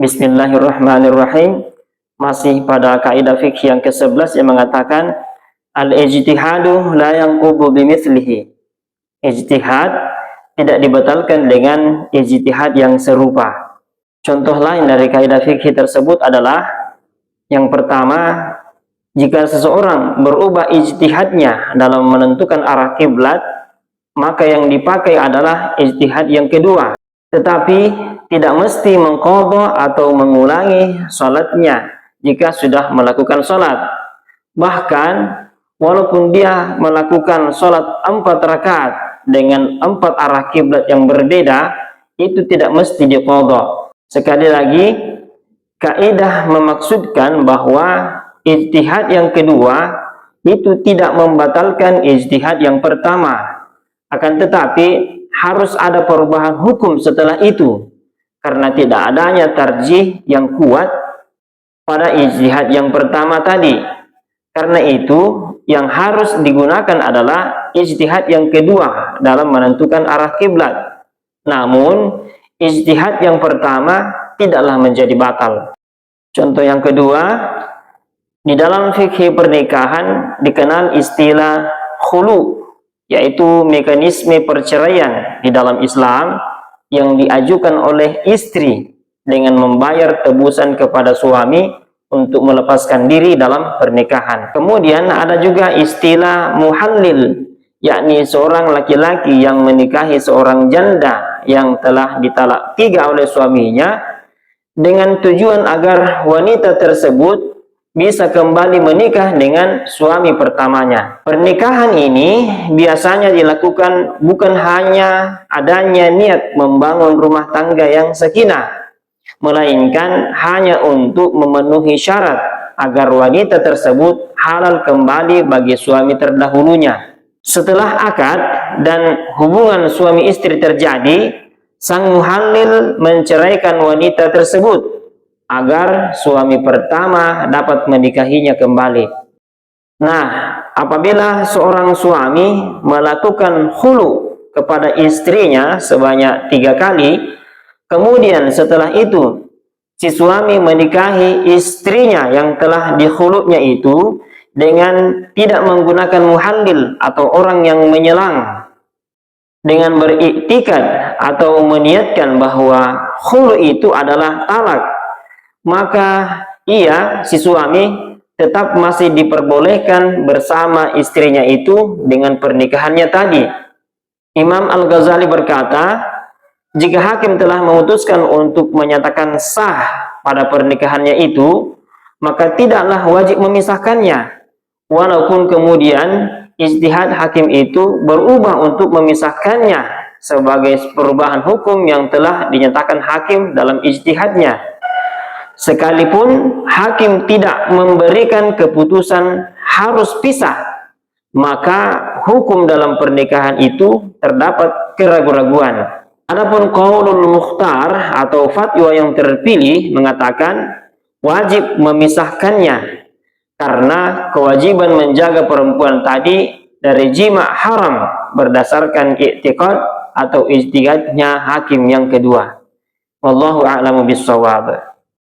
Bismillahirrahmanirrahim. Masih pada kaidah fikih yang ke-11 yang mengatakan al-ijtihadu la yanqubu bimithlihi. Ijtihad tidak dibatalkan dengan ijtihad yang serupa. Contoh lain dari kaidah fikih tersebut adalah yang pertama, jika seseorang berubah ijtihadnya dalam menentukan arah kiblat, maka yang dipakai adalah ijtihad yang kedua. Tetapi tidak mesti mengqadha atau mengulangi salatnya jika sudah melakukan salat. Bahkan walaupun dia melakukan salat 4 rakaat dengan 4 arah kiblat yang berbeda, itu tidak mesti diqadha. Sekali lagi, kaidah memaksudkan bahwa ijtihad yang kedua itu tidak membatalkan ijtihad yang pertama. Akan tetapi harus ada perubahan hukum setelah itu, karena tidak adanya tarjih yang kuat pada ijtihad yang pertama tadi. Karena itu yang harus digunakan adalah ijtihad yang kedua dalam menentukan arah kiblat. Namun ijtihad yang pertama tidaklah menjadi batal. Contoh yang kedua, di dalam fikih pernikahan dikenal istilah khulu, yaitu mekanisme perceraian di dalam Islam yang diajukan oleh istri dengan membayar tebusan kepada suami untuk melepaskan diri dalam pernikahan. Kemudian ada juga istilah muhallil, yakni seorang laki-laki yang menikahi seorang janda yang telah ditalak 3 oleh suaminya dengan tujuan agar wanita tersebut bisa kembali menikah dengan suami pertamanya. Pernikahan ini biasanya dilakukan bukan hanya adanya niat membangun rumah tangga yang sakinah, melainkan hanya untuk memenuhi syarat agar wanita tersebut halal kembali bagi suami terdahulunya. Setelah akad dan hubungan suami istri terjadi, sang muhallil menceraikan wanita tersebut agar suami pertama dapat menikahinya kembali. Nah, apabila seorang suami melakukan khulu kepada istrinya sebanyak 3 kali, kemudian setelah itu si suami menikahi istrinya yang telah dikhulunya itu dengan tidak menggunakan muhallil atau orang yang menyelang, dengan beriktikad atau meniatkan bahwa khulu itu adalah talak, maka si suami tetap masih diperbolehkan bersama istrinya itu dengan pernikahannya tadi. Imam Al-Ghazali berkata, jika hakim telah memutuskan untuk menyatakan sah pada pernikahannya itu, maka tidaklah wajib memisahkannya, walaupun kemudian ijtihad hakim itu berubah untuk memisahkannya sebagai perubahan hukum yang telah dinyatakan hakim dalam ijtihadnya. Sekalipun hakim tidak memberikan keputusan harus pisah, maka hukum dalam pernikahan itu terdapat keraguan-raguan. Adapun qaulul mukhtar atau fatwa yang terpilih mengatakan wajib memisahkannya, karena kewajiban menjaga perempuan tadi dari jima haram berdasarkan i'tiqad atau ijtihadnya hakim yang kedua. Wallahu a'lamu bissawab.